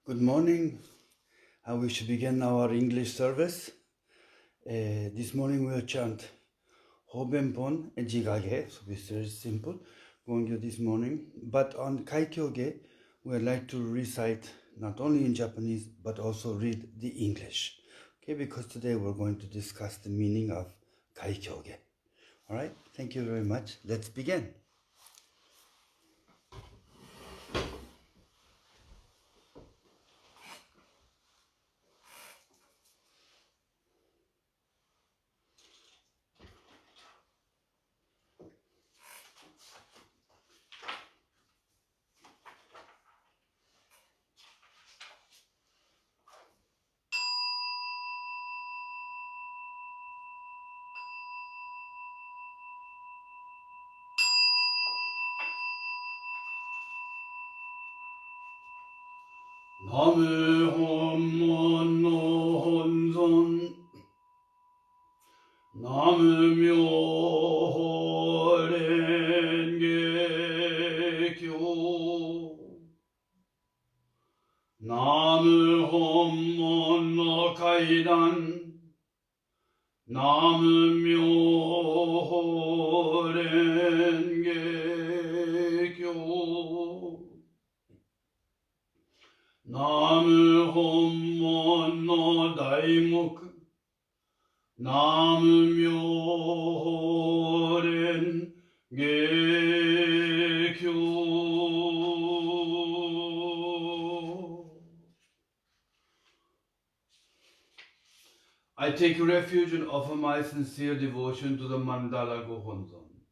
Good morning. We should begin our English service. This morning we'll chant Hobenpon and Jigage, so it's very simple going to this morning. But on Kaikyōge, we'd like to recite not only in Japanese but also read the English. Okay, because today we're going to discuss the meaning of Kaikyōge. All right, thank you very much. Let's begin. Namu Honmon no Honzon Namu Myoho Renge Kyo Namu Honmon no Kaidan Namu Myoho Renge Kyo Namu Honmon no Daimoku Namu Myoho Renge Kyo. I take refuge and offer my sincere devotion to the Mandala Gohonzon,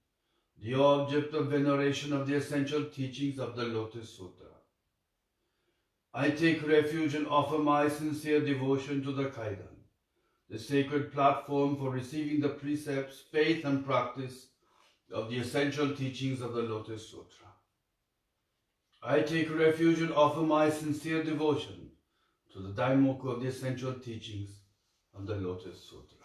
the object of veneration of the essential teachings of the Lotus Sutra. I take refuge and offer my sincere devotion to the Kaidan, the sacred platform for receiving the precepts, faith, and practice of the essential teachings of the Lotus Sutra. I take refuge and offer my sincere devotion to the Daimoku of the essential teachings of the Lotus Sutra.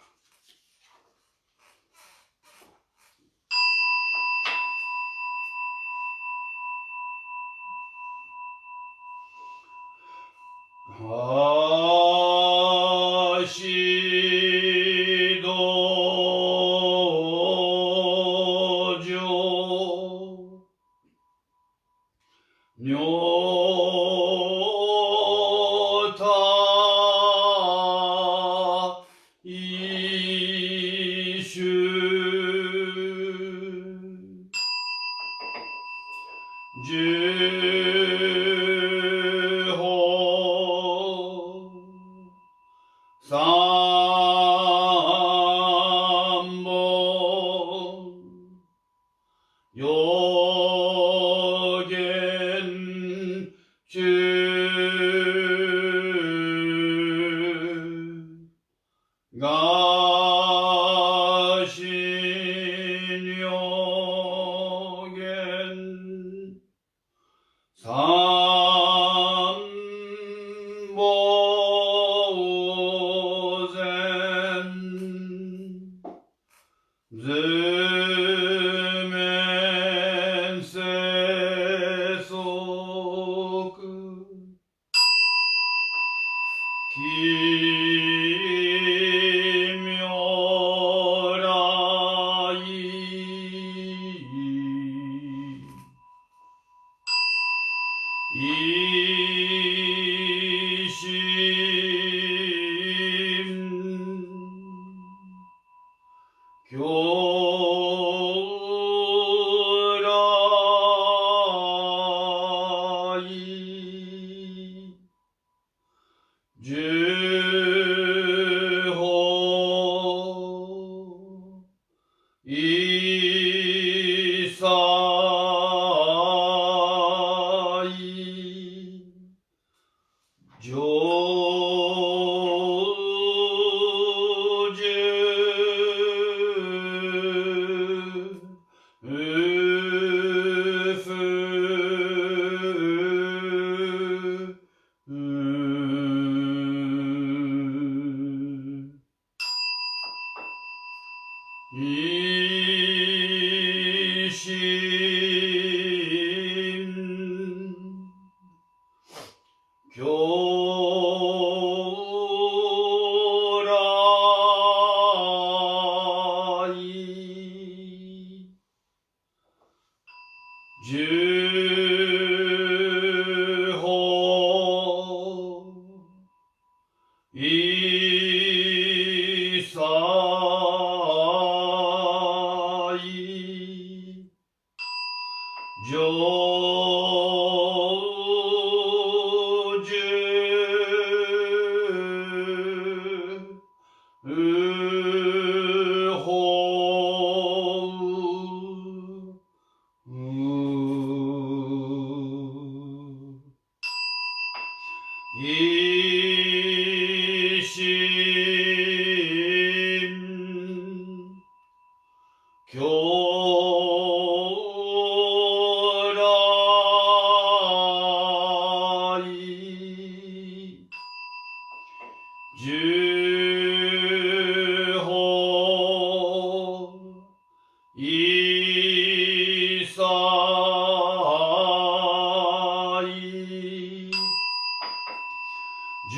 Kyo 十法一切成就法一心教十法一切成就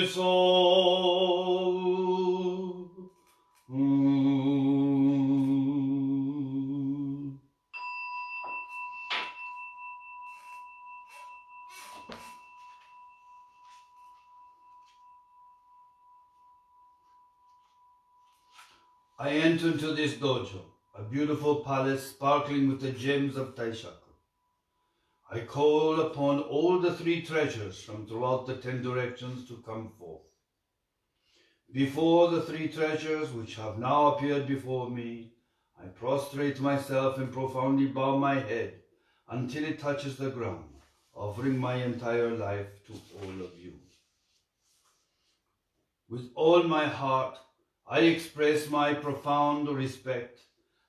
そうI enter into this dojo, a beautiful palace sparkling with the gems of Taishaku. I call upon all the three treasures from throughout the 10 directions to come forth. Before the three treasures which have now appeared before me, I prostrate myself and profoundly bow my head until it touches the ground, offering my entire life to all of you. With all my heart, I express my profound respect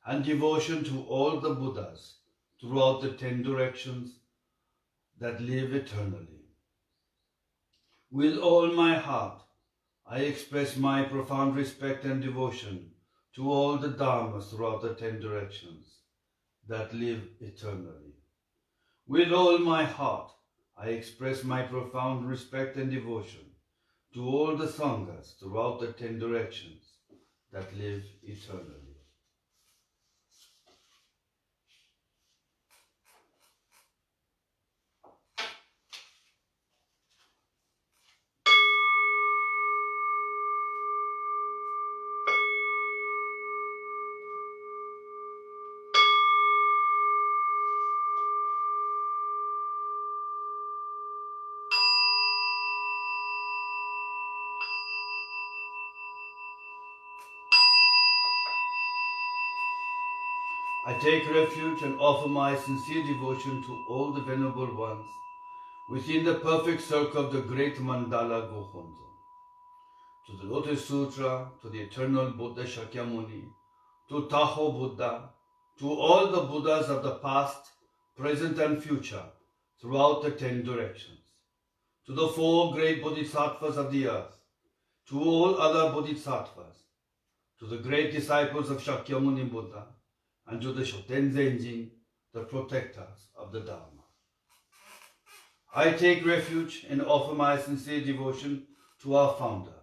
and devotion to all the Buddhas throughout the 10 directions that live eternally. With all my heart, I express my profound respect and devotion to all the Dharmas throughout the 10 directions that live eternally. With all my heart, I express my profound respect and devotion to all the Sanghas throughout the 10 directions that live eternally. I take refuge and offer my sincere devotion to all the venerable ones within the perfect circle of the great mandala Gohonzon, to the Lotus Sutra, to the eternal Buddha Shakyamuni, to Taho Buddha, to all the Buddhas of the past, present and future throughout the 10 directions, to the 4 great bodhisattvas of the earth, to all other bodhisattvas, to the great disciples of Shakyamuni Buddha, and to the Shoten Zenjin, the protectors of the Dharma. I take refuge and offer my sincere devotion to our founder,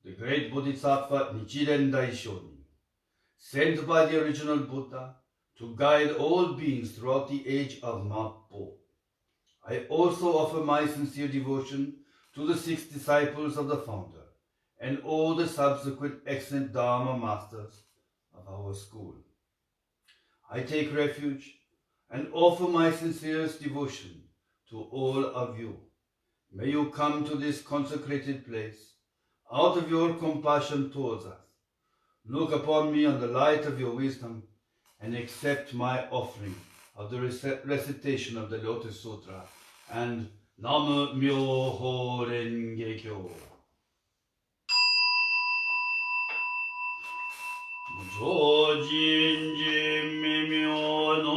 the great Bodhisattva Nichiren Daishonin, sent by the original Buddha to guide all beings throughout the age of Mappo. I also offer my sincere devotion to the 6 disciples of the founder and all the subsequent excellent Dharma masters of our school. I take refuge and offer my sincerest devotion to all of you. May you come to this consecrated place out of your compassion towards us. Look upon me in the light of your wisdom and accept my offering of the recitation of the Lotus Sutra and Namu Myoho Renge Kyo. Jojin Mimyo no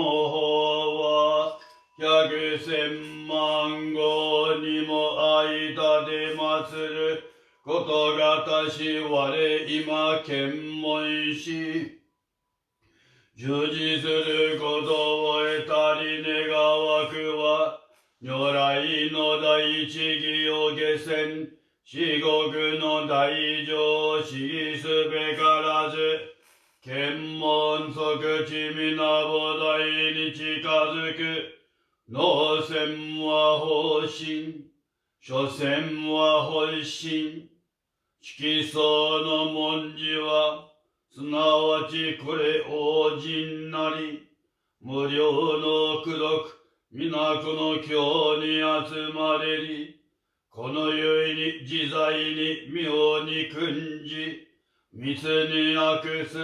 wa Yakusen Mango Nimo Aida de Matsuru Koto ga tashi ware ima kenmon shi Juji suru koto o etari negawaku wa Nyorai no daichi Kaikyōge sen 至極の大乗思議すべからず、検問即地皆菩提に近づく。能線は方針、所詮は本心。色相の文字は、すなわちこれ王人なり。無料の功徳、皆この経に集まれり。このゆいに自在に妙に訓じ、密に悪す、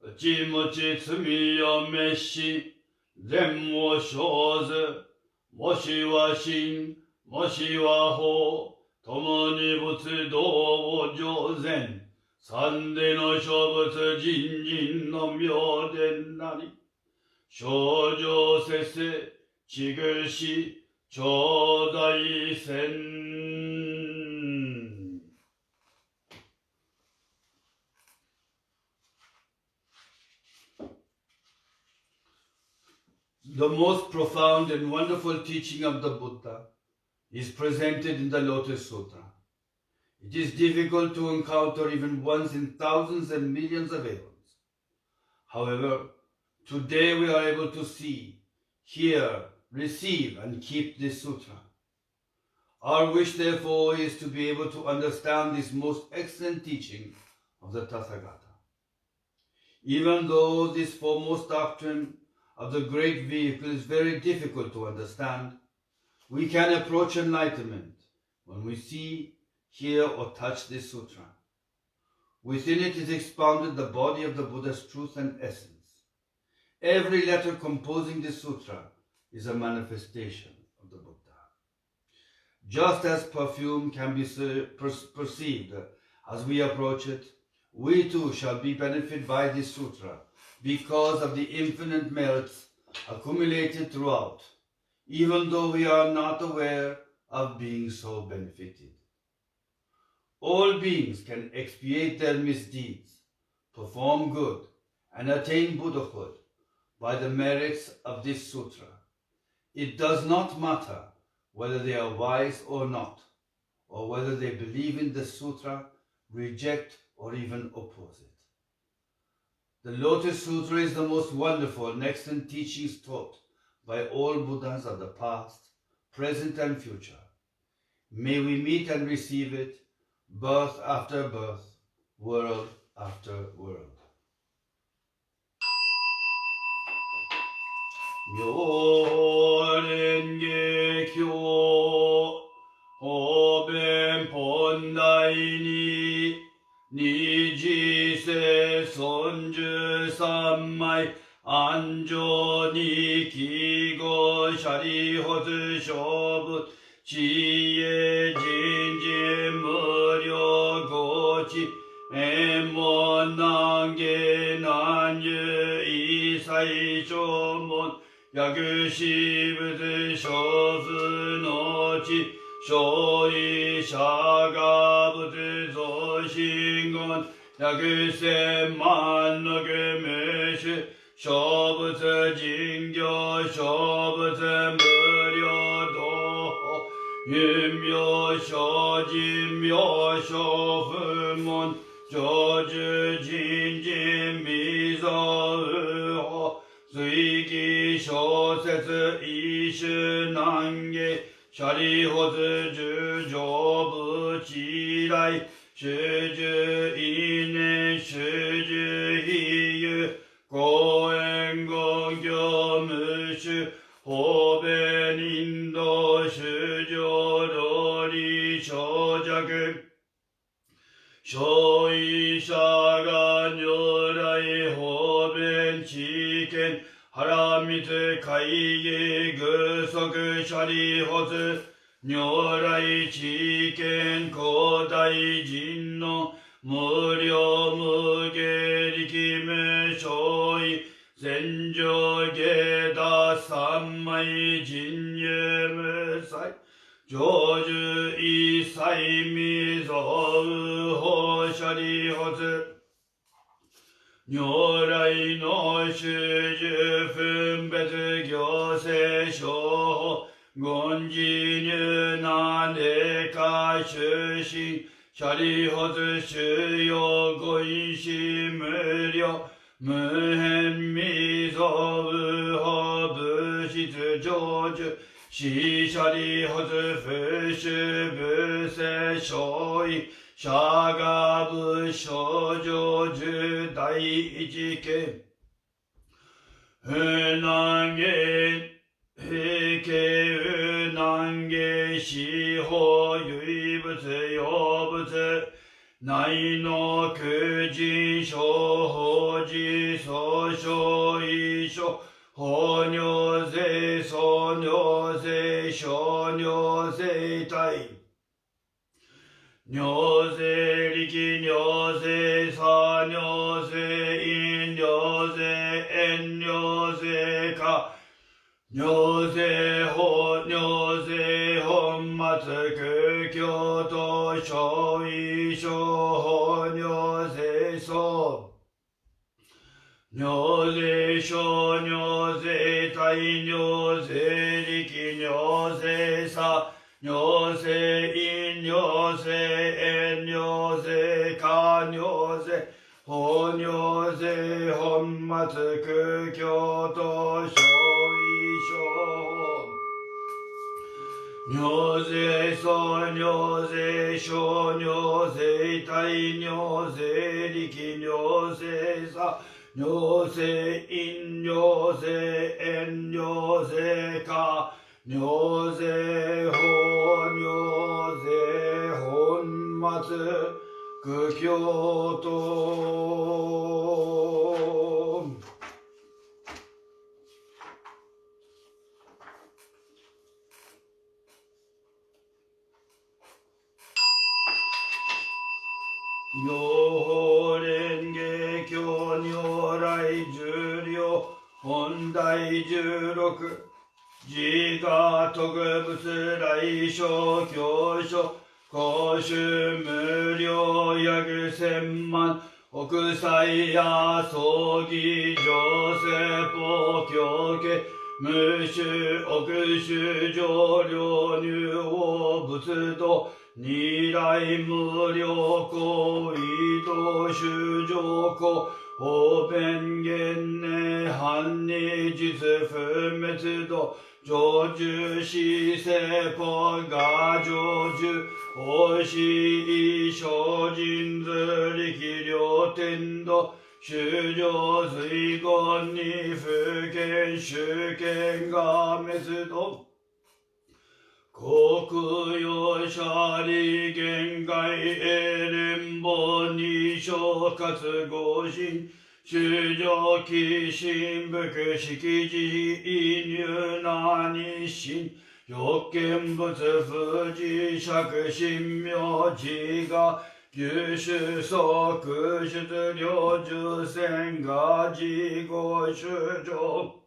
内持ち罪を滅し、善を生ず、もしは真、もしは法、共に仏道を上善、三での諸仏人の妙伝なり、正常せせ、ちぐし、頂戴せん。The most profound and wonderful teaching of the Buddha is presented in the Lotus Sutra. It is difficult to encounter even once in thousands and millions of eons. However, today we are able to see, hear, receive, and keep this sutra. Our wish, therefore, is to be able to understand this most excellent teaching of the Tathagata. Even though this foremost doctrine of the great vehicle is very difficult to understand, we can approach enlightenment when we see, hear, or touch this sutra. Within it is expounded the body of the Buddha's truth and essence. Every letter composing this sutra is a manifestation of the Buddha. Just as perfume can be perceived as we approach it, we too shall be benefited by this sutra because of the infinite merits accumulated throughout, even though we are not aware of being so benefited. All beings can expiate their misdeeds, perform good, and attain Buddhahood by the merits of this sutra. It does not matter whether they are wise or not, or whether they believe in the sutra, reject, or even oppose it. The Lotus Sutra is the most wonderful and excellent teachings taught by all Buddhas of the past, present, and future. May we meet and receive it, birth after birth, world after world. 妙蓮華経方便本大に二次世尊十三枚安城に記号舎利発勝負知恵人人無料合知縁門難下難遊異彩正門薬師仏諸父の地小医者が仏増信言約千万の具名手小仏人行小仏無料道有名小人名小不門上寿人人未造右法水義小説異種難下舎利発十上部地来主十因縁主十比喩公園語行無種法弁人道主上道理小弱小医者が如来法弁知見原密会議具足舎利発如来知見古代人の無料無下力無小意戦場下打三昧人有無才成就一切未造右法舎利発如来の主従分別行政商法権自入な霊下出身、シャリホズ収容言子無料、無変未造無法物質成就、死シャリホズ不死不正勝因、シャガブ少女十第一系、不難下平家不難下司法唯物要物、内の苦人小法事総称遺書、法尿税総尿税小尿税体、尿税力尿税差尿税陰尿税遠尿税下、尿税法尿税本末空教と小異小法尿税相、尿税小尿税大尿税力尿税差、尿税陰尿税遠尿税下尿税法尿税本末空教と小異小、尿税総尿税小尿税大尿税力尿税差、尿税陰尿税遠尿税下尿税法尿税本末空教と、妙法蓮華経如来十両本大十六、自我特物来所教書、公衆無料約千万、億歳や葬儀上世法教家、無種億種上領入王仏道、二来無料行為道修上行、方便言寧藩に実不滅度、上寿死世法が成就、法師精進図力量天道、修上随言に不見主権が滅度、国用者利限界英連邦二小活合心、修上起心福式自異入な日心、欲見物不自釈神妙自我、九州総空出領十戦が自合修上、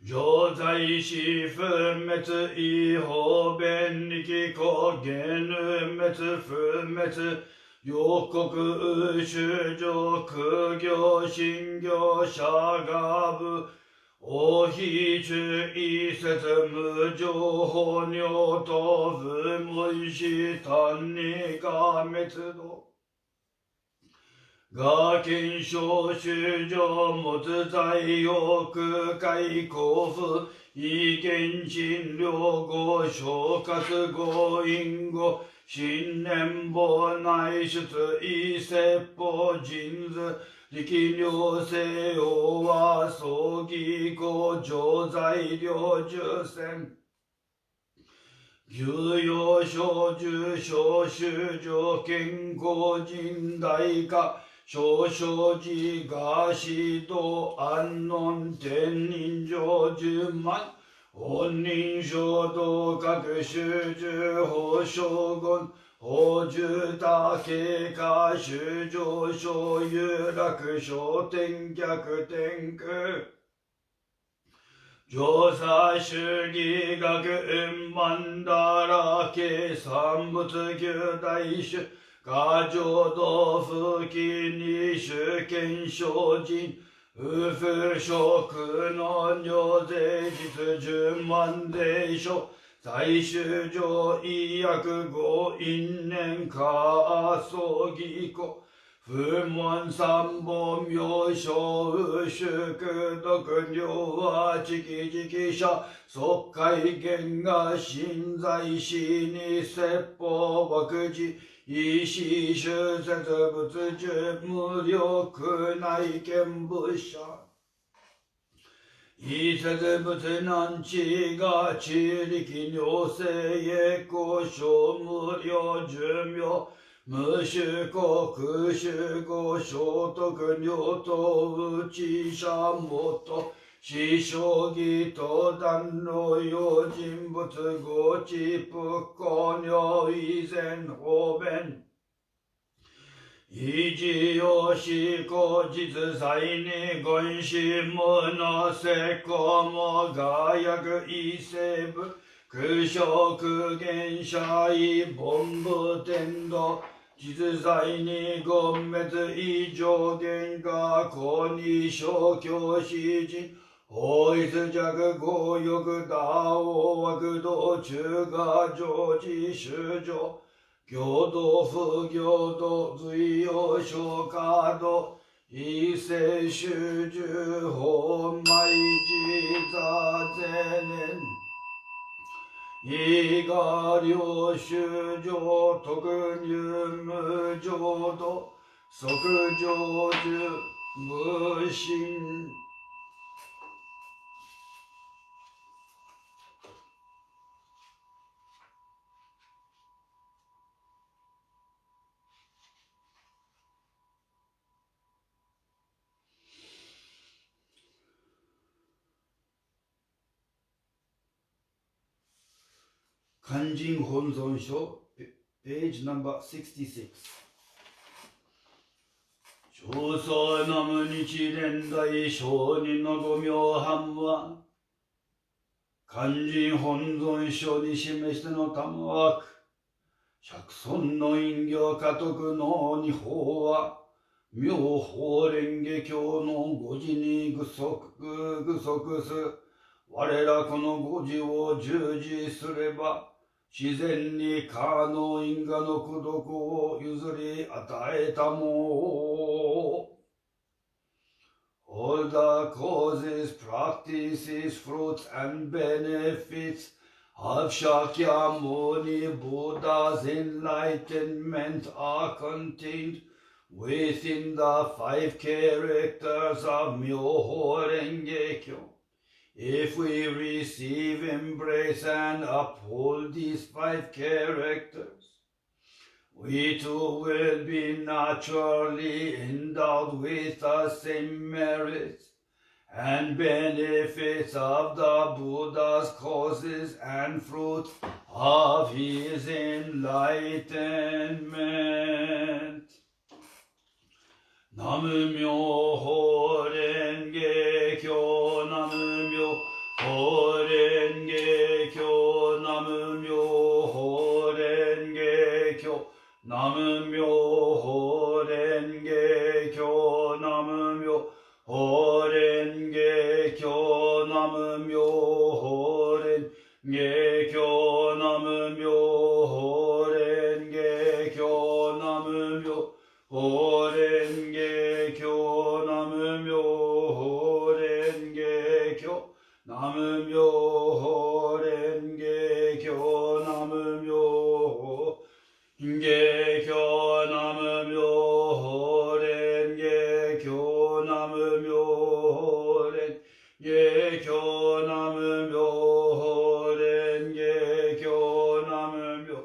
常在死不滅異法弁力公言滅不滅、予告修上苦行信行者が部、王妃中異説無常法尿と不問し単にが滅度、が検証修上没罪欲界交付、異見診療後昇格後因後、新年坊内出異説法人図、力量西欧は葬儀後上材料重戦、重要小重小修上健康人大化、少々寺が指導安穏天人上十万、本人衝動各修十法将軍、法重大経過修上昇有楽昇天逆天空、上座主義学円満だらけ三仏九大種、過剰道風紀に主権精進、不腐食の尿税実順万で書最終上医薬後因縁下葬儀故不問三本名称宿毒尿は直々者即会見が心在死に説法枠事意思修説仏樹無力内見物者異説仏難知が地力尿性栄光小無料寿命無種国種語聖徳尿等内者元死生義と断の用人物語知復興尿以前方便維持用思考実在に言子無の説法も雅薬異生部空小空原者異本部天道実在に言滅異上限が公に小教師人法律弱合欲打王悪道中が常時修上行道不行道随用小化道異性修十法毎時座前年異我領修上特入無浄土即成就無心勧進本尊書 page number 66正僧南無日蓮大聖人のご名範は勧進本尊書に示しての玉枠釈尊の隠行家督の二法は妙法蓮華経の五時に具足す我らこの五時を従事すれば自然に可能因果の功徳を譲り与えたも All the causes, practices, fruits and benefits of Shakyamuni Buddha's enlightenment are contained within the 5 characters of Myoho Renge Kyo. If we receive, embrace, and uphold these 5 characters, we too will be naturally endowed with the same merits and benefits of the Buddha's causes and fruits of his enlightenment. Namu Myoho Renge Kyo, Namu Myoho Renge Kyo, Namu Myoho Renge Kyo, Namu Myoho Renge Kyo, Namu Myoho Renge Kyo, Namu Myoho Renge Kyo, Namu Myoho Renge Kyo, Namu Myoho Renge Kyo, Namu Myoho Renge Kyo, Namu Myoho Renge Kyo, Namu Myoho Renge Kyo, Namu Myoho Renge Kyo, Namu Myoho Renge Kyo, Namu Myoho Renge Kyo, Namu Myoho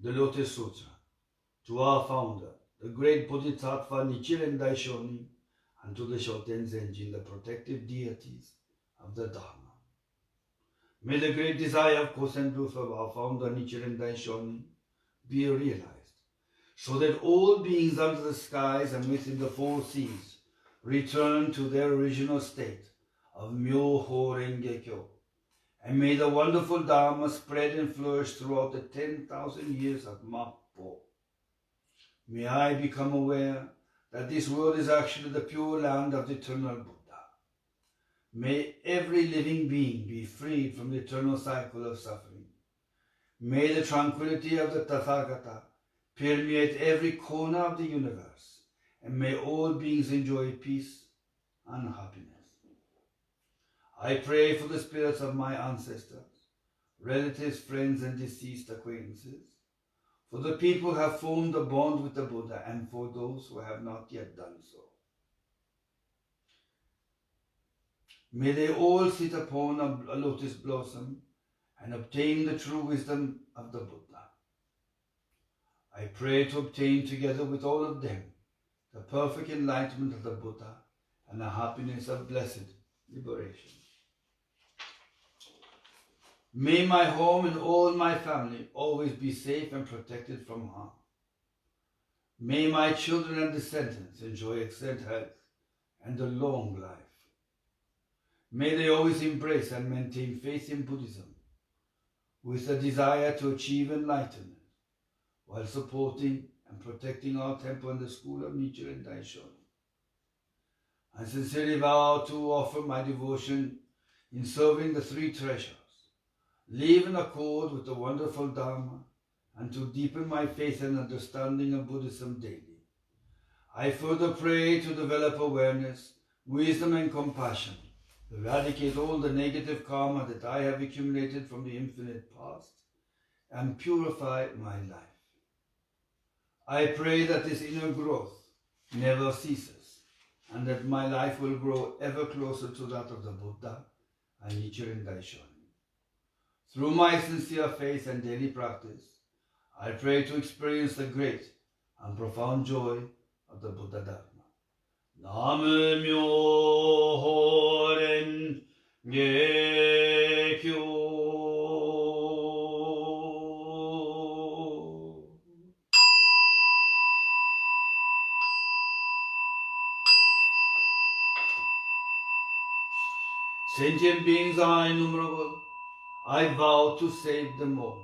the Lotus Sutra, to our founder, the great Bodhisattva Nichiren Shū, and to the Shoten Zenjin, the protective deities of the Dharma. May the great desire of cause and truth of our founder Nichiren Shū be realized, so that all beings under the skies and within the four seas return to their original state of Myoho Renge Kyo, and may the wonderful Dharma spread and flourish throughout the 10,000 years of Mappo. May I become aware that this world is actually the pure land of the eternal Buddha. May every living being be freed from the eternal cycle of suffering. May the tranquility of the Tathagata permeate every corner of the universe, and may all beings enjoy peace and happiness. I pray for the spirits of my ancestors, relatives, friends, and deceased acquaintances, for the people who have formed a bond with the Buddha, and for those who have not yet done so. May they all sit upon a lotus blossom and obtain the true wisdom of the Buddha. I pray to obtain together with all of them the perfect enlightenment of the Buddha and the happiness of blessed liberation. May my home and all my family always be safe and protected from harm. May my children and descendants enjoy excellent health and a long life. May they always embrace and maintain faith in Buddhism with a desire to achieve enlightenment while supporting and protecting our temple and the school of Nichiren Daishonin. I sincerely vow to offer my devotion in serving the three treasures, live in accord with the wonderful Dharma, and to deepen my faith and understanding of Buddhism daily. I further pray to develop awareness, wisdom, and compassion, eradicate all the negative karma that I have accumulated from the infinite past, and purify my life. I pray that this inner growth never ceases, and that my life will grow ever closer to that of the Buddha and Nichiren Daishonin. Through my sincere faith and daily practice, I pray to experience the great and profound joy of the Buddha Dharma. Namu Myoho Renge Kyo. Sentient beings are innumerable. I vow to save them all.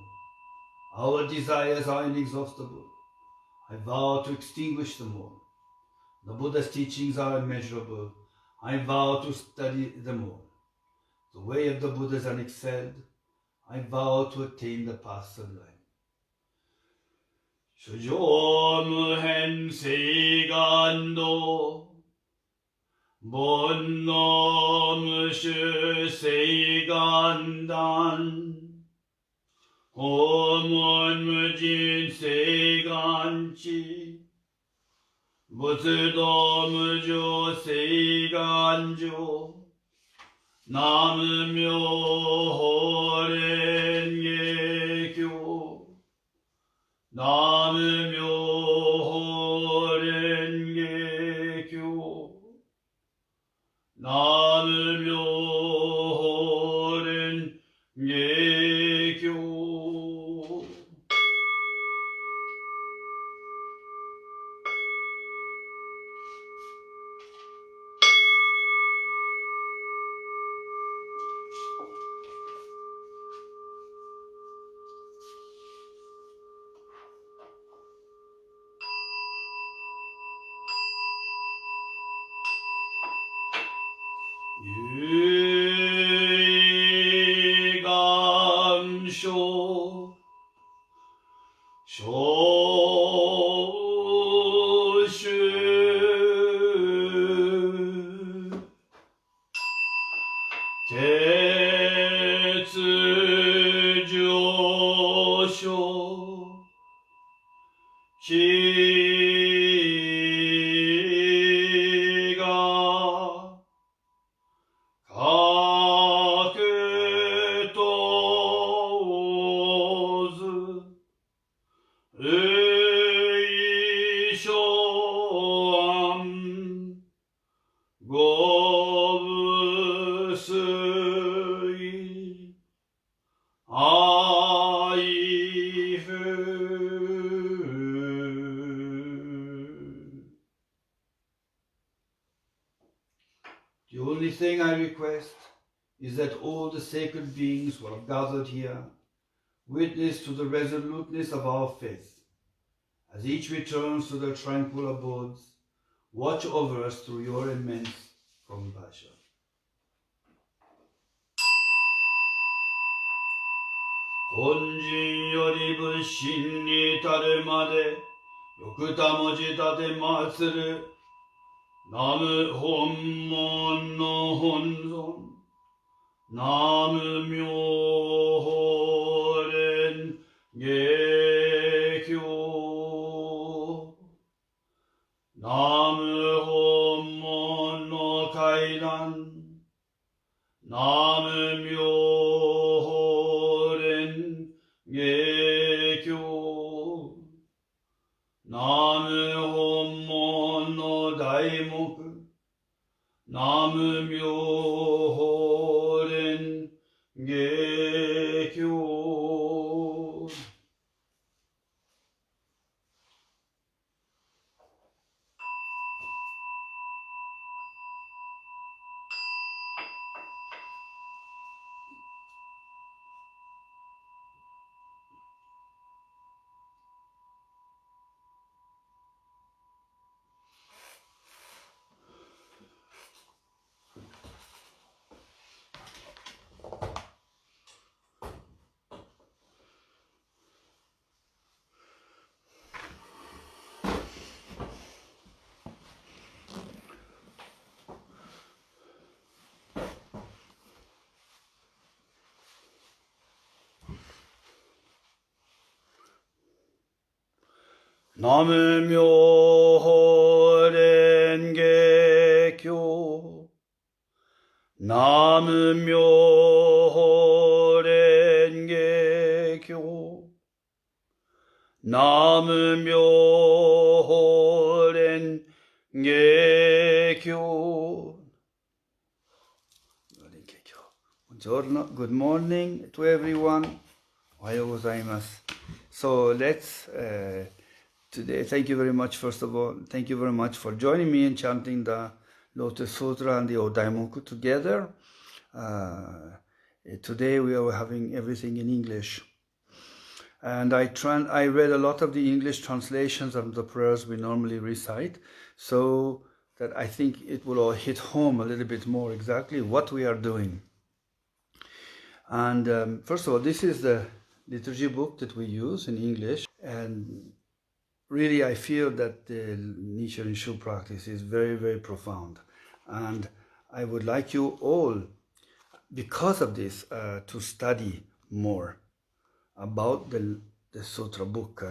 Our desires are inexhaustible. I vow to extinguish them all. The Buddha's teachings are immeasurable. I vow to study them all. The way of the Buddha is unexcelled. I vow to attain the path sublime. Shujomu hen seigando, bonnomu shu seigandan, homon mujin seiganchi, butsudo mujo seiganjo, namu myoho renge kyo, namu myoho renge kyo, namu myoho renge kyo. 愛ふ。The only thing I request is that all the sacred beings who are gathered here witness to the resoluteness of our faith. As each returns to their tranquil abodes, watch over us through your immense compassion. Honjin yori bushin ni taru made, yokuta moji tate matsuru, namu honmon no honzon, namu myoho renge-kyo, namu honmon no kaidan, namu myoho renge-kyo, namu honmon no daimoku, namu myoho renge-kyo. Namu myoho renge-kyo. Namu myoho renge-kyo. Namu myoho renge-kyo. Giorno, good morning to everyone. Ohayou gozaimasu. So let's today, thank you very much, first of all. Thank you very much for joining me in chanting the Lotus Sutra and the Odaimoku together. Today we are having everything in English. And I read a lot of the English translations of the prayers we normally recite, so that I think it will all hit home a little bit more exactly what we are doing. And first of all, this is the liturgy book that we use in English, and really, I feel that the Nichiren Shū practice is very, very profound. And I would like you all, because of this, to study more about the Sutra book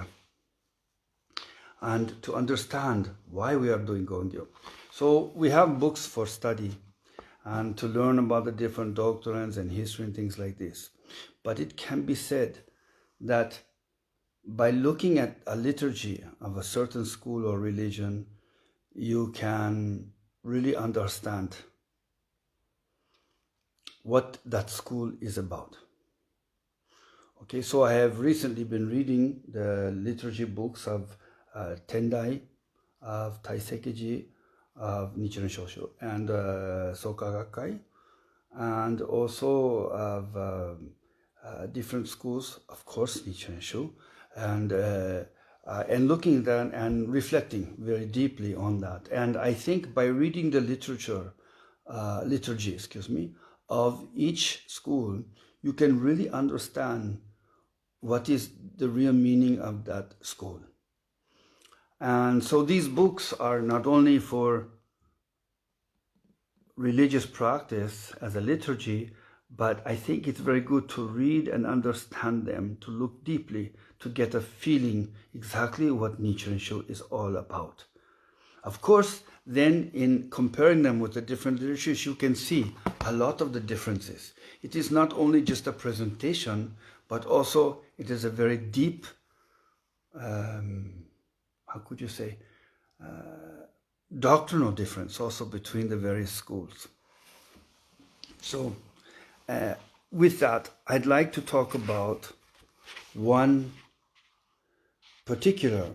and to understand why we are doing Gongyo. So we have books for study and to learn about the different doctrines and history and things like this. But it can be said that by looking at a liturgy of a certain school or religion, you can really understand what that school is about. Okay, so I have recently been reading the liturgy books of Tendai, of Taisekeji, of Nichiren Shō and Soka Gakkai, and also of different schools, of course, Nichiren Shū, and looking then and reflecting very deeply on that. And I think by reading the liturgy, of each school, you can really understand what is the real meaning of that school. And so these books are not only for religious practice as a liturgy, but I think it's very good to read and understand them, to look deeply, to get a feeling exactly what Nichiren Shū is all about. Of course, then in comparing them with the different literatures, you can see a lot of the differences. It is not only just a presentation, but also it is a very deep, doctrinal difference also between the various schools. So with that, I'd like to talk about one particular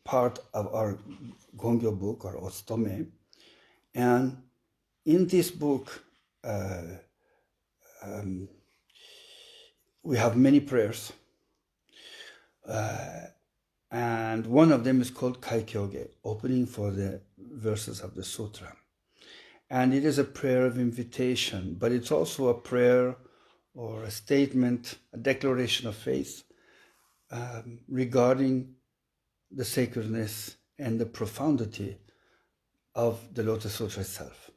part of our Gongyo book, or Otome. And in this book, we have many prayers. And one of them is called Kaikyōge, opening for the verses of the Sutra. And it is a prayer of invitation, but it's also a prayer or a statement, a declaration of faith regarding the sacredness and the profundity of the Lotus Sutra itself.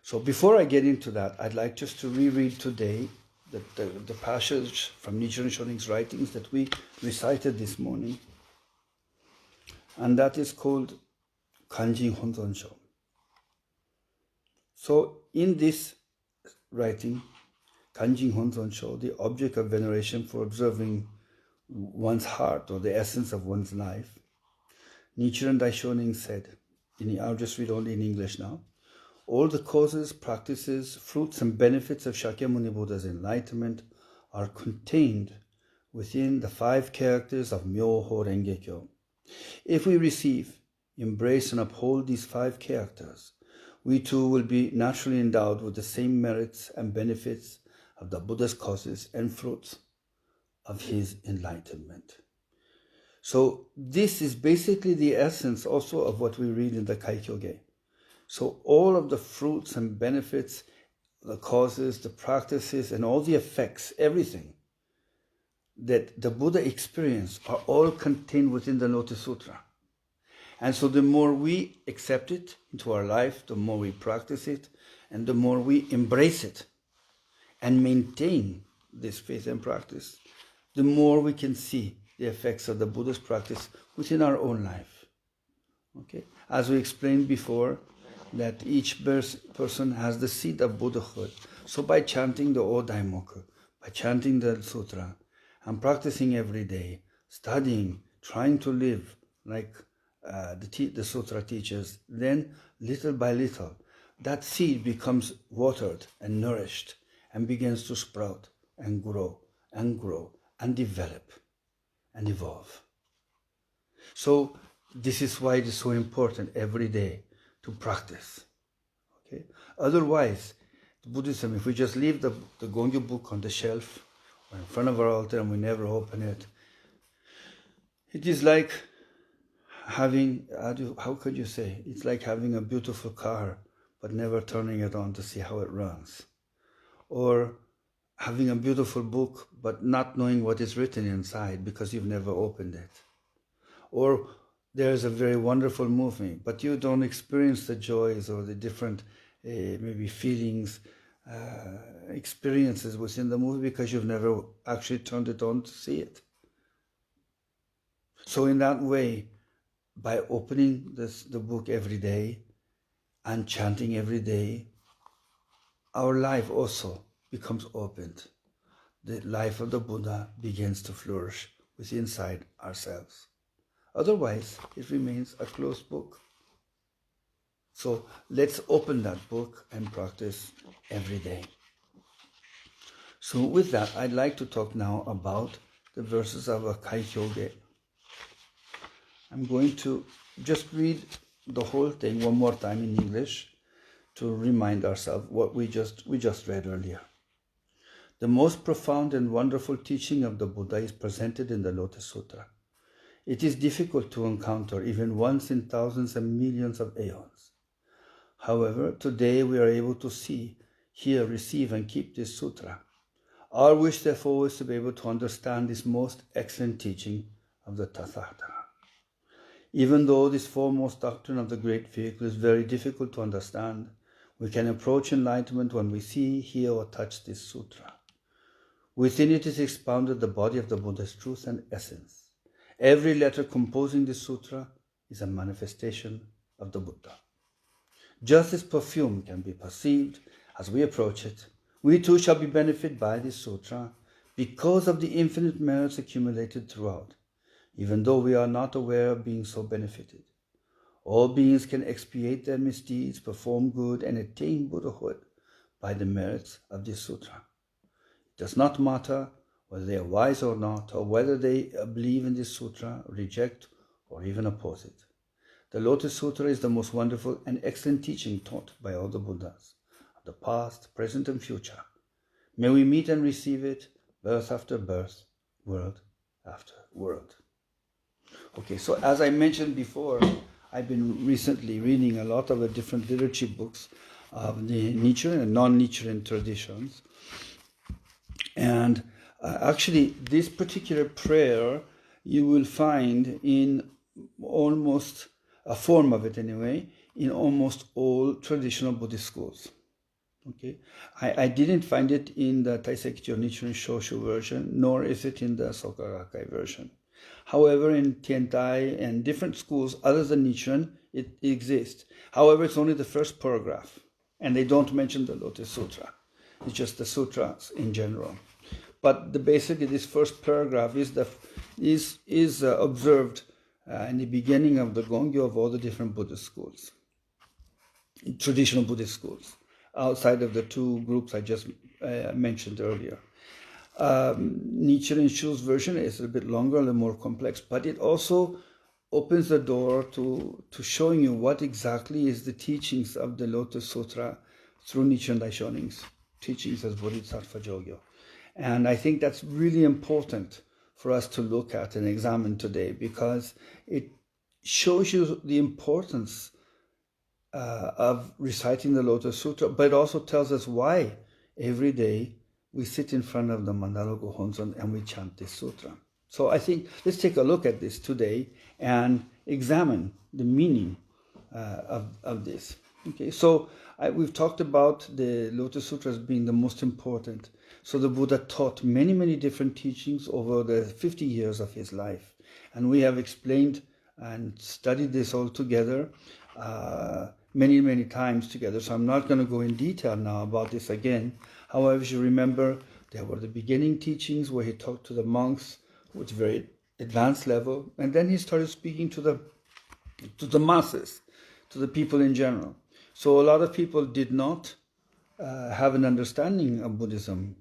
So before I get into that, I'd like just to reread today the passage from Nichiren Shū's writings that we recited this morning. And that is called Kanjin Honzonsho. So in this writing, Kanjin Honzonsho, the object of veneration for observing one's heart or the essence of one's life, Nichiren Daishonin said, I'll just read only in English now, all the causes, practices, fruits and benefits of Shakyamuni Buddha's enlightenment are contained within the 5 characters of Myoho Rengekyo. If we receive, embrace and uphold these 5 characters, we too will be naturally endowed with the same merits and benefits of the Buddha's causes and fruits of his enlightenment. So this is basically the essence also of what we read in the Kaikyōge. So all of the fruits and benefits, the causes, the practices, and all the effects, everything that the Buddha experienced are all contained within the Lotus Sutra. And so the more we accept it into our life, the more we practice it, and the more we embrace it and maintain this faith and practice, the more we can see the effects of the Buddha's practice within our own life. Okay? As we explained before, that each person has the seed of Buddhahood. So by chanting the O-Daimoku, by chanting the Sutra, and practicing every day, studying, trying to live like the Sutra teaches, then little by little, that seed becomes watered and nourished and begins to sprout and grow and develop and evolve. So this is why it is so important every day to practice. Okay? Otherwise, Buddhism, if we just leave the Gongyo book on the shelf or in front of our altar and we never open it, it is like having, how could you say, it's like having a beautiful car but never turning it on to see how it runs. Or having a beautiful book but not knowing what is written inside because you've never opened it. Or there's a very wonderful movie, but you don't experience the joys or the different maybe feelings, experiences within the movie because you've never actually turned it on to see it. So in that way, by opening the book every day and chanting every day, our life also becomes opened. The life of the Buddha begins to flourish within inside ourselves. Otherwise, it remains a closed book. So let's open that book and practice every day. So with that, I'd like to talk now about the verses of a Kaikyōge. I'm going to just read the whole thing one more time in English to remind ourselves what we just read earlier. The most profound and wonderful teaching of the Buddha is presented in the Lotus Sutra. It is difficult to encounter even once in thousands and millions of aeons. However, today we are able to see, hear, receive, and keep this sutra. Our wish, therefore, is to be able to understand this most excellent teaching of the Tathagata. Even though this foremost doctrine of the great vehicle is very difficult to understand, we can approach enlightenment when we see, hear, or touch this sutra. Within it is expounded the body of the Buddha's truth and essence. Every letter composing this sutra is a manifestation of the Buddha. Just as perfume can be perceived as we approach it, we too shall be benefited by this sutra because of the infinite merits accumulated throughout, even though we are not aware of being so benefited. All beings can expiate their misdeeds, perform good, and attain Buddhahood by the merits of this sutra. It does not matter whether they are wise or not, or whether they believe in this sutra, reject, or even oppose it. The Lotus Sutra is the most wonderful and excellent teaching taught by all the Buddhas of the past, present, and future. May we meet and receive it, birth after birth, world after world. Okay, so as I mentioned before, I've been recently reading a lot of the different liturgy books of the Nichiren and non-Nichiren traditions. And actually, this particular prayer you will find in almost a form of it anyway, in almost all traditional Buddhist schools. Okay, I didn't find it in the Taiseki Nichiren Shoshu version, nor is it in the Soka Gakkai version. However, in Tiantai and different schools other than Nichiren, it exists. However, it's only the first paragraph, and they don't mention the Lotus Sutra. It's just the sutras in general. But basically, this first paragraph is observed in the beginning of the Gongyo of all the different Buddhist schools, traditional Buddhist schools, outside of the two groups I just mentioned earlier. Nichiren Shū's version is a bit longer, a little more complex, but it also opens the door to showing you what exactly is the teachings of the Lotus Sutra through Nichiren Daishonin's teachings as Bodhisattva Jogyo. And I think that's really important for us to look at and examine today, because it shows you the importance of reciting the Lotus Sutra, but it also tells us why every day we sit in front of the Mandala Gohonzon and we chant this sutra. So I think let's take a look at this today and examine the meaning of this. Okay, so we've talked about the Lotus Sutra as being the most important. So the Buddha taught many, many different teachings over the 50 years of his life. And we have explained and studied this all together many, many times together. So I'm not going to go in detail now about this again. However, if you remember, there were the beginning teachings where he talked to the monks, which very advanced level. And then he started speaking to the masses, to the people in general. So a lot of people did not have an understanding of Buddhism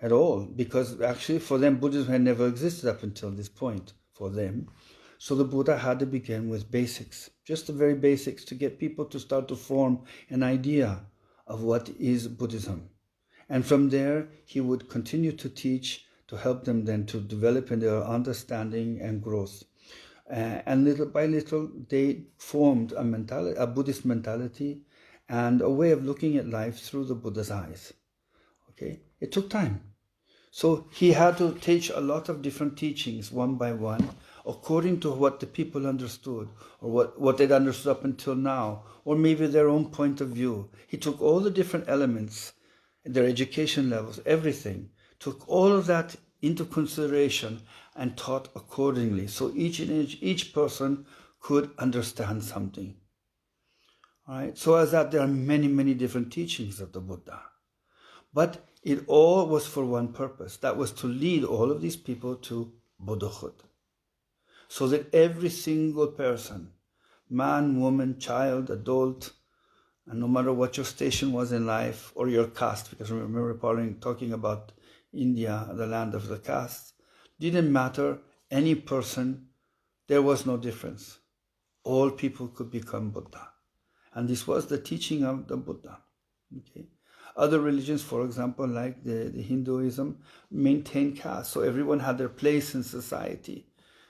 at all, because actually for them Buddhism had never existed up until this point for them. So the Buddha had to begin with basics, just the very basics, to get people to start to form an idea of what is Buddhism. And from there he would continue to teach to help them then to develop in their understanding and growth. And little by little they formed a Buddhist mentality and a way of looking at life through the Buddha's eyes. Okay, it took time. So he had to teach a lot of different teachings one by one, according to what the people understood, or what they'd understood up until now, or maybe their own point of view. He took all the different elements, their education levels, everything, took all of that into consideration and taught accordingly. So each person could understand something. All right. So as that, there are many, many different teachings of the Buddha. But it all was for one purpose. That was to lead all of these people to Buddhahood. So that every single person, man, woman, child, adult, and no matter what your station was in life or your caste, because remember talking about India, the land of the castes, didn't matter, any person, there was no difference. All people could become Buddha. And this was the teaching of the Buddha. Okay. Other religions, for example, like the Hinduism, maintained caste. So everyone had their place in society.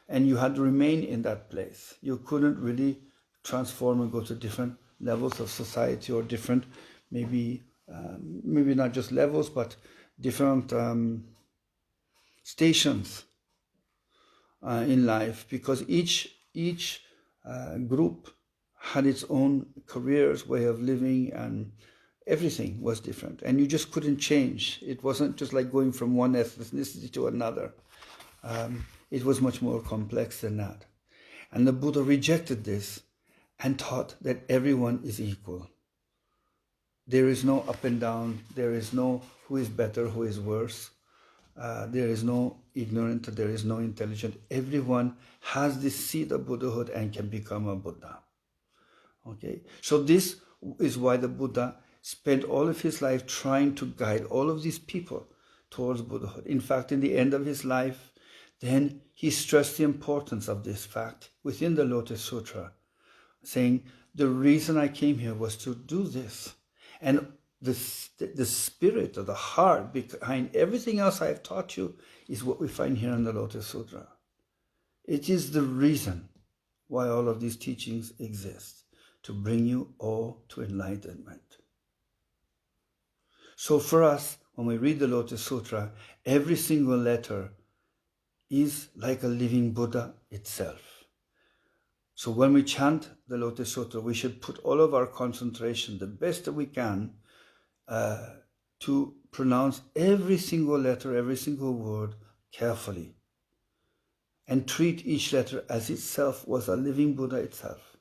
And you had to remain in that place. You couldn't really transform and go to different levels of society, or different, maybe not just levels, but different stations in life, because each group had its own careers, way of living, and everything was different. And you just couldn't change. It wasn't just like going from one ethnicity to another. It was much more complex than that. And the Buddha rejected this and taught that everyone is equal. There is no up and down. There is no who is better, who is worse. There is no ignorant, there is no intelligent. Everyone has this seed of Buddhahood and can become a Buddha. Okay, so this is why the Buddha spent all of his life trying to guide all of these people towards Buddhahood. In fact, in the end of his life, then he stressed the importance of this fact within the Lotus Sutra, saying, the reason I came here was to do this. And the spirit or the heart behind everything else I have taught you is what we find here in the Lotus Sutra. It is the reason why all of these teachings exist, to bring you all to enlightenment. So for us, when we read the Lotus Sutra, every single letter is like a living Buddha itself. So when we chant the Lotus Sutra, we should put all of our concentration, the best that we can, to pronounce every single letter, every single word carefully, and treat each letter as itself was a living Buddha itself,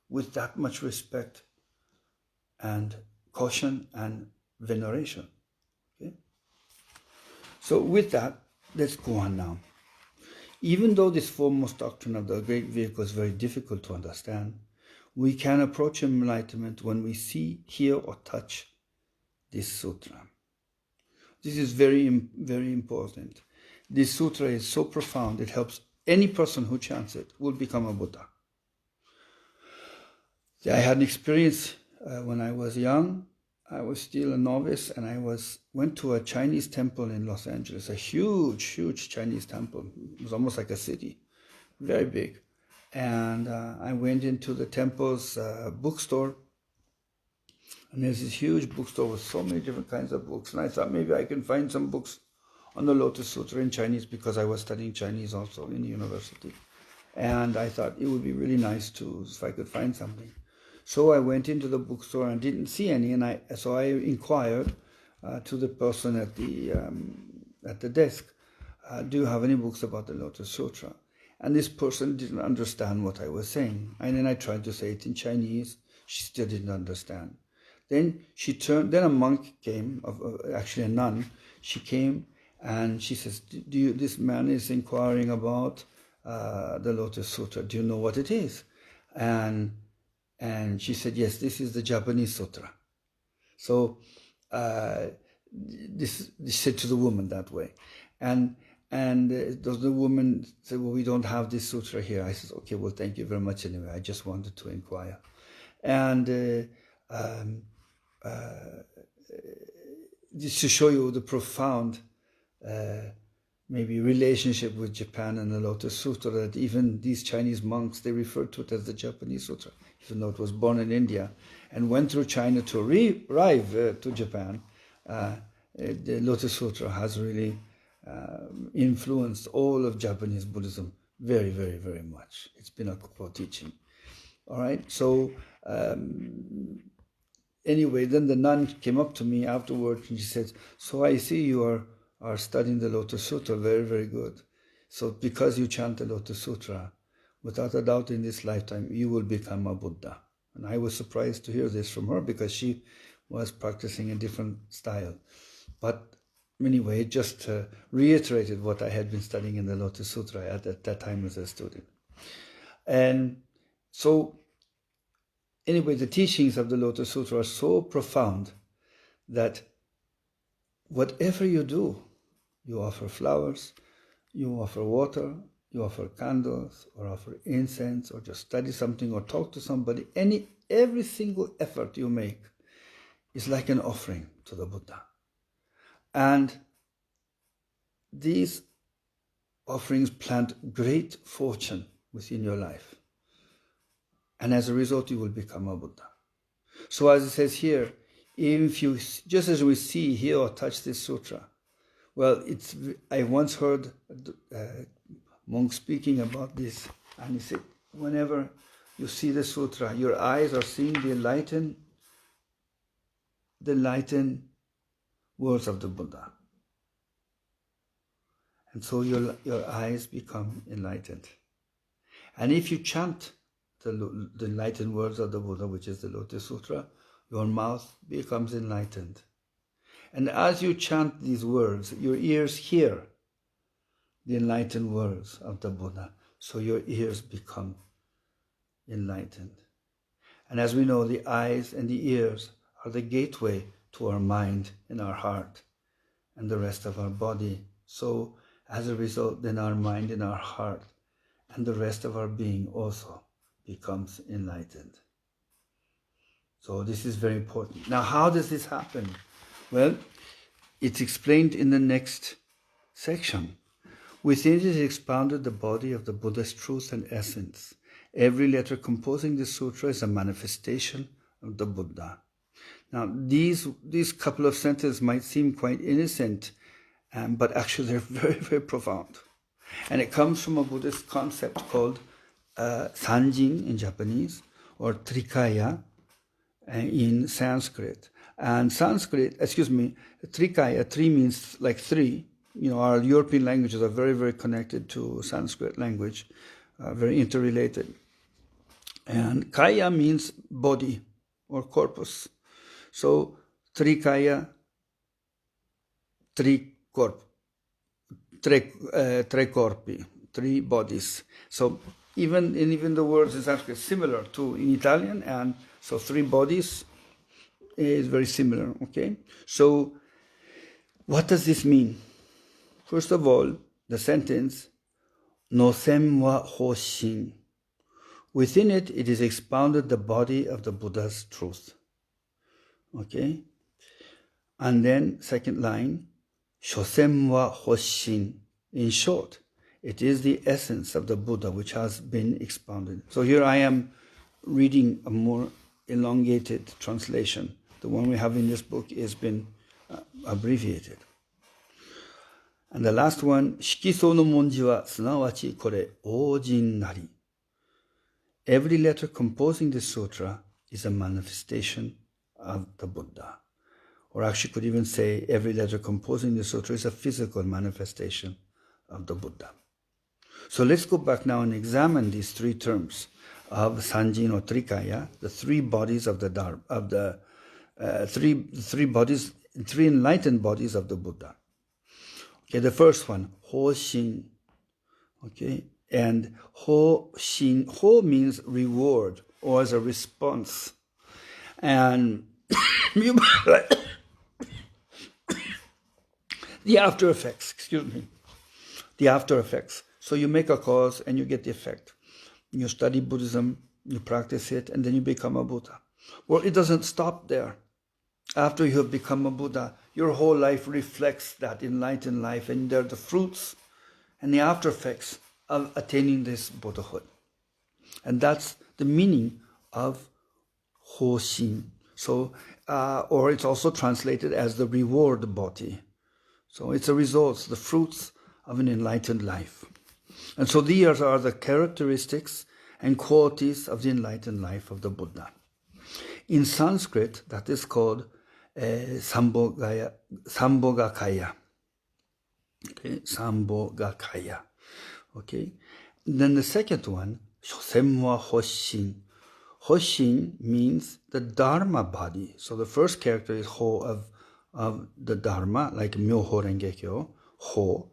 with that much respect and caution and veneration. Okay? So with that, let's go on now. Even though this foremost doctrine of the great vehicle is very difficult to understand, we can approach enlightenment when we see, hear, or touch this sutra. This is very, very important. This sutra is so profound, it helps any person who chants it will become a Buddha. I had an experience when I was young. I was still a novice, and I went to a Chinese temple in Los Angeles, a huge Chinese temple. It was almost like a city, very big. And I went into the temple's bookstore, and there's this huge bookstore with so many different kinds of books. And I thought maybe I can find some books on the Lotus Sutra in Chinese, because I was studying Chinese also in the university. And I thought it would be really nice if I could find something. So I went into the bookstore and didn't see any, and so I inquired to the person at the desk, do you have any books about the Lotus Sutra? And this person didn't understand what I was saying. And then I tried to say it in Chinese. She still didn't understand. Then a monk came, actually a nun. She came and she says, this man is inquiring about the Lotus Sutra. Do you know what it is? And she said, yes, this is the Japanese sutra. So this said to the woman that way. And the woman said, well, we don't have this sutra here. I said, okay, well, thank you very much anyway. I just wanted to inquire. And just to show you the profound maybe relationship with Japan and the Lotus Sutra, that even these Chinese monks, they referred to it as the Japanese Sutra, even though it was born in India and went through China to arrive to Japan. The Lotus Sutra has really influenced all of Japanese Buddhism very, very, very much. It's been a core teaching. All right, so anyway, then the nun came up to me afterwards and she said, so I see you are studying the Lotus Sutra, very, very good. So because you chant the Lotus Sutra, without a doubt in this lifetime, you will become a Buddha. And I was surprised to hear this from her, because she was practicing a different style. But anyway, it just reiterated what I had been studying in the Lotus Sutra at that time as a student. And so anyway, the teachings of the Lotus Sutra are so profound that whatever you do, you offer flowers, you offer water, you offer candles, or offer incense, or just study something, or talk to somebody, every single effort you make is like an offering to the Buddha. And these offerings plant great fortune within your life. And as a result, you will become a Buddha. So as it says here, if you, just as we see, hear, or touch this sutra, well, I once heard a monk speaking about this, and he said, whenever you see the sutra, your eyes are seeing the enlightened words of the Buddha. And so your eyes become enlightened. And if you chant the enlightened words of the Buddha, which is the Lotus Sutra, your mouth becomes enlightened. And as you chant these words, your ears hear the enlightened words of the Buddha, so your ears become enlightened. And as we know, the eyes and the ears are the gateway to our mind and our heart and the rest of our body. So as a result, then our mind and our heart and the rest of our being also becomes enlightened. So this is very important. Now, how does this happen? Well, it's explained in the next section. Within it is expounded the body of the Buddha's truth and essence. Every letter composing the sutra is a manifestation of the Buddha. Now, these couple of sentences might seem quite innocent, but actually they're very, very profound. And it comes from a Buddhist concept called Sanjin in Japanese, or Trikaya in Sanskrit. And Trikaya, three means like three. You know, our European languages are very, very connected to Sanskrit language, very interrelated. And Kaya means body or corpus. So, Trikaya, tre corpi, three bodies. So, even the words in Sanskrit similar to in Italian, and so three bodies is very similar, okay? So, what does this mean? First of all, the sentence, Nosem wa hoshin. Within it, it is expounded the body of the Buddha's truth. Okay? And then, second line, Shosem wa hoshin. In short, it is the essence of the Buddha which has been expounded. So here I am reading a more elongated translation. The one we have in this book has been abbreviated. And the last one, Shikiso no monji wa sunawachi kore ojin nari. Every letter composing the sutra is a manifestation of the Buddha. Or actually could even say every letter composing the sutra is a physical manifestation of the Buddha. So let's go back now and examine these three terms of Sanjin or Trikaya, the three bodies of the Dharma, of the three enlightened bodies of the Buddha. Okay, the first one, Hoshin. Okay, and Hoshin, Ho means reward or as a response. And the after effects, the after effects. So you make a cause and you get the effect. You study Buddhism, you practice it, and then you become a Buddha. Well, it doesn't stop there. After you have become a Buddha, your whole life reflects that enlightened life, and they're the fruits and the after effects of attaining this Buddhahood. And that's the meaning of Hoshin. So, or it's also translated as the reward body. So it's the results, the fruits of an enlightened life. And so these are the characteristics and qualities of the enlightened life of the Buddha. In Sanskrit, that is called Sambhogakaya. Okay, Sambhogakaya. Okay. Then the second one, Shosenwa Hoshin. Hoshin means the Dharma body. So the first character is Ho of the Dharma, like Myoho Rengekyo, Ho.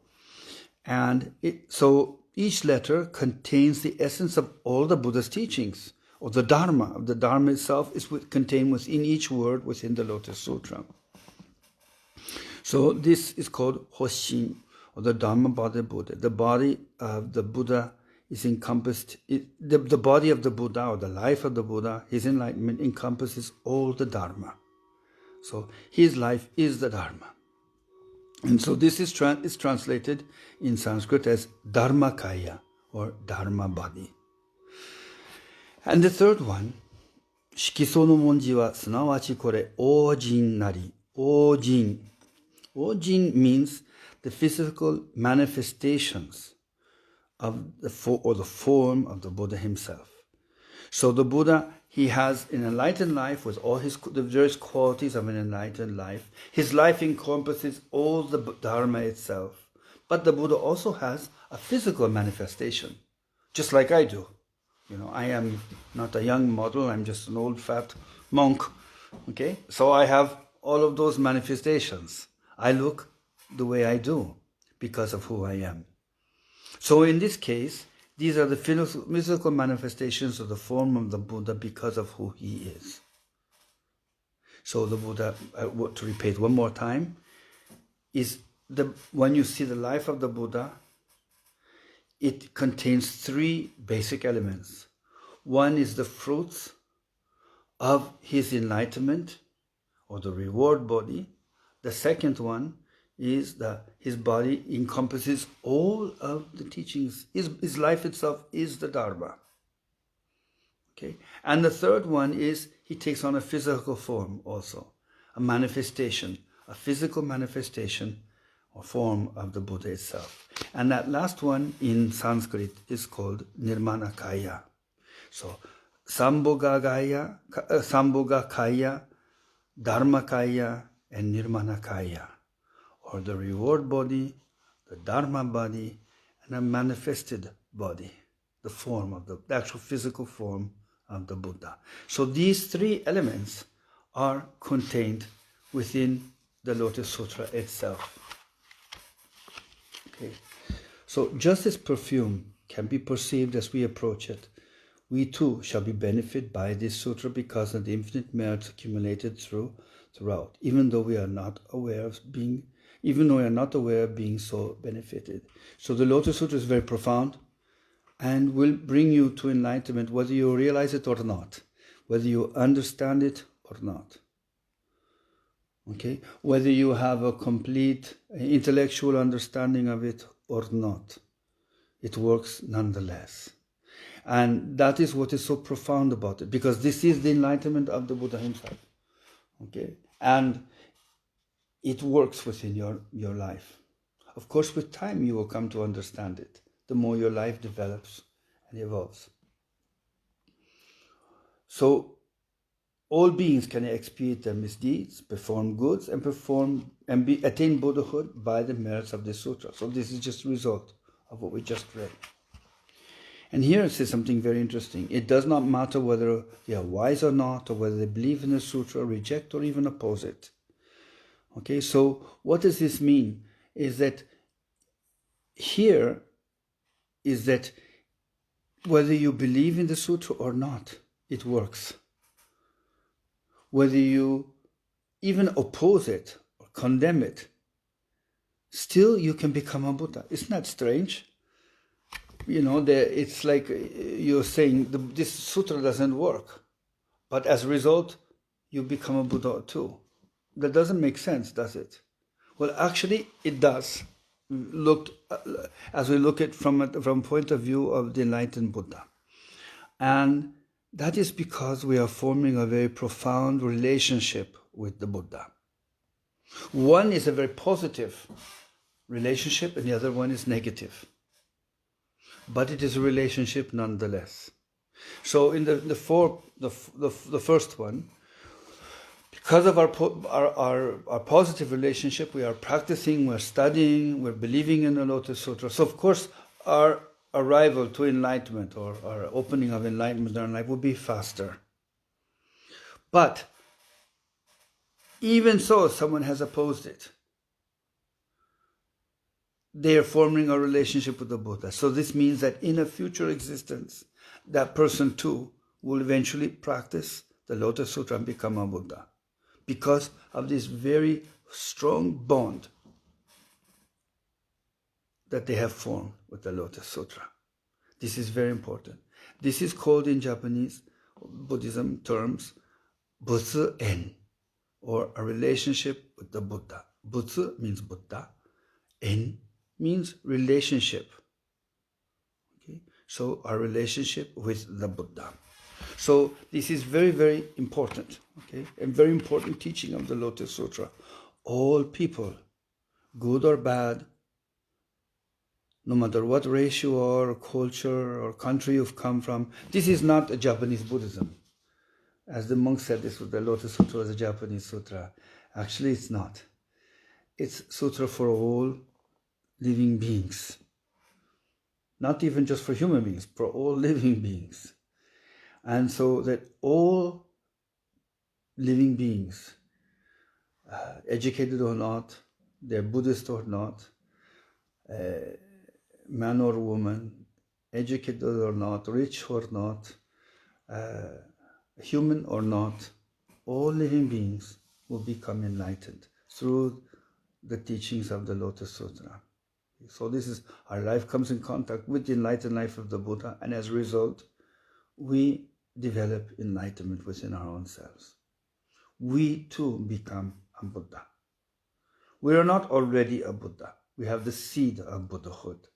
And so each letter contains the essence of all the Buddha's teachings, or the Dharma. The Dharma itself is contained within each word within the Lotus Sutra. So this is called Hoshin, or the Dharma body Buddha. The body of the Buddha is encompassed, the body of the Buddha, or the life of the Buddha, his enlightenment encompasses all the Dharma. So his life is the Dharma. And so this is translated in Sanskrit as Dharmakaya, or Dharma body. And the third one, Shikiso no monji wa sunawachi kore ojin nari. Ojin. Ojin means the physical manifestations of the form of the Buddha himself. So the Buddha, he has an enlightened life with all the various qualities of an enlightened life. His life encompasses all the Dharma itself. But the Buddha also has a physical manifestation, just like I do. You know, I am not a young model, I'm just an old fat monk. Okay? So I have all of those manifestations. I look the way I do because of who I am. So in this case, These are the physical manifestations of the form of the Buddha because of who he is. So the Buddha, to repeat one more time, is when you see the life of the Buddha, it contains three basic elements. One is the fruits of his enlightenment, or the reward body. The second one is his body encompasses all of the teachings. His life itself is the Dharma. Okay? And the third one is he takes on a physical form also, a manifestation, a physical manifestation or form of the Buddha itself. And that last one in Sanskrit is called Nirmanakaya. So, Sambhogakaya, Dharmakaya, and Nirmanakaya, or the reward body, the Dharma body, and a manifested body, the form of the actual physical form of the Buddha. So these three elements are contained within the Lotus Sutra itself. Okay. So just as perfume can be perceived as we approach it, we too shall be benefited by this sutra because of the infinite merits accumulated throughout, even though we are not aware of being so benefited. So the Lotus Sutra is very profound and will bring you to enlightenment whether you realize it or not, whether you understand it or not. Okay? Whether you have a complete intellectual understanding of it or not, it works nonetheless. And that is what is so profound about it, because this is the enlightenment of the Buddha himself. Okay? And it works within your life. Of course, with time you will come to understand it, the more your life develops and evolves. So, all beings can expiate their misdeeds, perform goods, and attain Buddhahood by the merits of this sutra. So this is just a result of what we just read. And here it says something very interesting. It does not matter whether they are wise or not, or whether they believe in the sutra, reject, or even oppose it. Okay, so what does this mean? Is that here is that whether you believe in the sutra or not, it works. Whether you even oppose it or condemn it, still you can become a Buddha. Isn't that strange? You know, it's like you're saying this sutra doesn't work, but as a result, you become a Buddha too. That doesn't make sense, does it? Well, actually, it does. As we look at from point of view of the enlightened Buddha, and that is because we are forming a very profound relationship with the Buddha. One is a very positive relationship, and the other one is negative. But it is a relationship nonetheless. So in the first one, because of our positive relationship, we are practicing, we're studying, we're believing in the Lotus Sutra. So of course, our arrival to enlightenment or our opening of enlightenment in our life will be faster. But even so, someone has opposed it. They are forming a relationship with the Buddha. So this means that in a future existence, that person too will eventually practice the Lotus Sutra and become a Buddha, because of this very strong bond that they have formed with the Lotus Sutra. This is very important. This is called in Japanese Buddhism terms Butsu-en, or a relationship with the Buddha. Butsu means Buddha, en means relationship. Okay? So our relationship with the Buddha. So this is very, very important, okay? And very important teaching of the Lotus Sutra. All people, good or bad, no matter what race you are, or culture, or country you've come from, this is not a Japanese Buddhism. As the monk said, this was the Lotus Sutra is a Japanese sutra. Actually, it's not. It's sutra for all living beings. Not even just for human beings, for all living beings. And so that all living beings, educated or not, they're Buddhist or not, man or woman, educated or not, rich or not, human or not, all living beings will become enlightened through the teachings of the Lotus Sutra. So this is, our life comes in contact with the enlightened life of the Buddha, and as a result, we develop enlightenment within our own selves. We too become a Buddha. We are not already a Buddha. We have the seed of Buddhahood.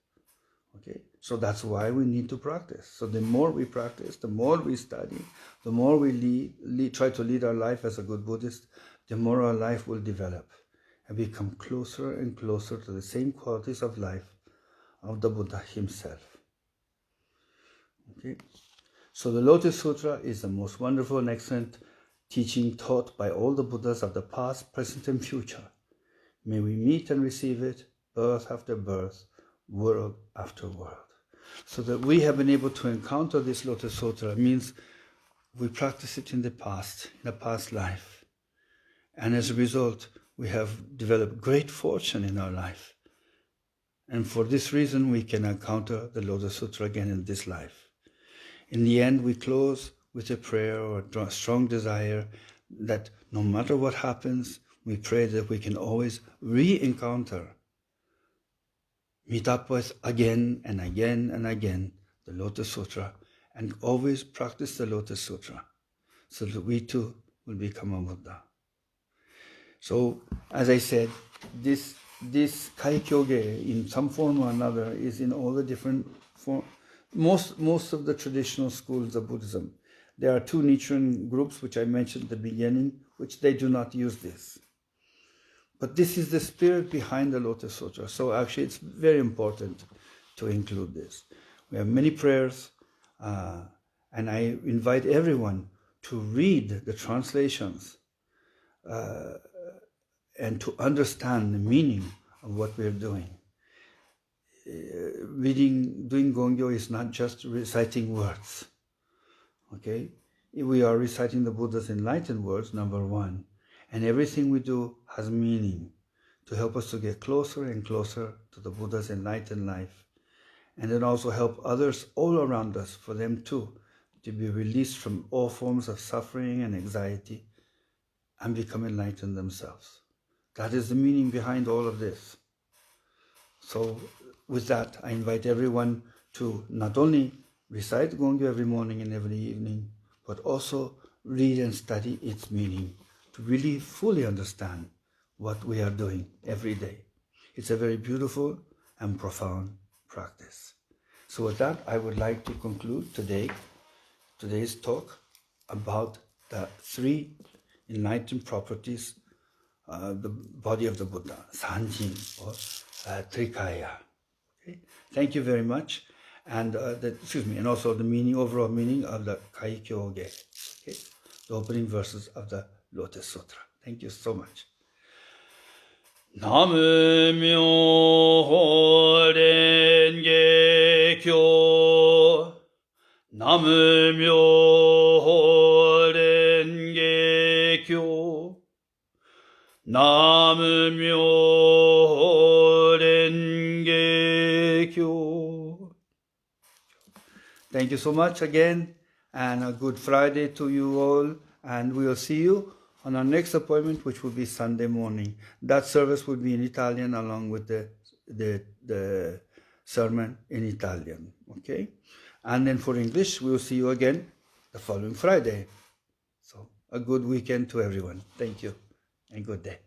Okay, so that's why we need to practice. So the more we practice, the more we study, the more we try to lead our life as a good Buddhist, the more our life will develop and become closer and closer to the same qualities of life of the Buddha himself. Okay, so the Lotus Sutra is the most wonderful and excellent teaching taught by all the Buddhas of the past, present, and future. May we meet and receive it, birth after birth, world after world. So that we have been able to encounter this Lotus Sutra means we practice it in the past life. And as a result, we have developed great fortune in our life. And for this reason, we can encounter the Lotus Sutra again in this life. In the end, we close with a prayer or a strong desire that no matter what happens, we pray that we can always re-encounter, meet up with again and again and again the Lotus Sutra, and always practice the Lotus Sutra so that we too will become a Buddha. So, as I said, this Kaikyōge in some form or another is in all the different forms. Most of the traditional schools of Buddhism. There are two Nichiren groups, which I mentioned at the beginning, which they do not use this. But this is the spirit behind the Lotus Sutra. So actually it's very important to include this. We have many prayers, and I invite everyone to read the translations and to understand the meaning of what we are doing. Doing Gongyo is not just reciting words. Okay? We are reciting the Buddha's enlightened words, number one. And everything we do has meaning to help us to get closer and closer to the Buddha's enlightened life. And then also help others all around us, for them too, to be released from all forms of suffering and anxiety and become enlightened themselves. That is the meaning behind all of this. So with that, I invite everyone to not only recite Gongyo every morning and every evening, but also read and study its meaning to really fully understand what we are doing every day. It's a very beautiful and profound practice. So with that, I would like to conclude today's talk about the three enlightened properties of the body of the Buddha, Sanjin or Trikaya. Okay? Thank you very much. And and also the overall meaning of the Kaikyōge, okay? The opening verses of the Lotus Sutra. Thank you so much. Namu Myoho Renge Kyo. Namu Myoho Renge Kyo. Namu Myoho Renge Kyo. Thank you so much again, and a good Friday to you all, and we will see you on our next appointment, which will be Sunday morning. That service will be in Italian along with the sermon in Italian, okay? And then for English, we will see you again the following Friday. So a good weekend to everyone. Thank you and good day.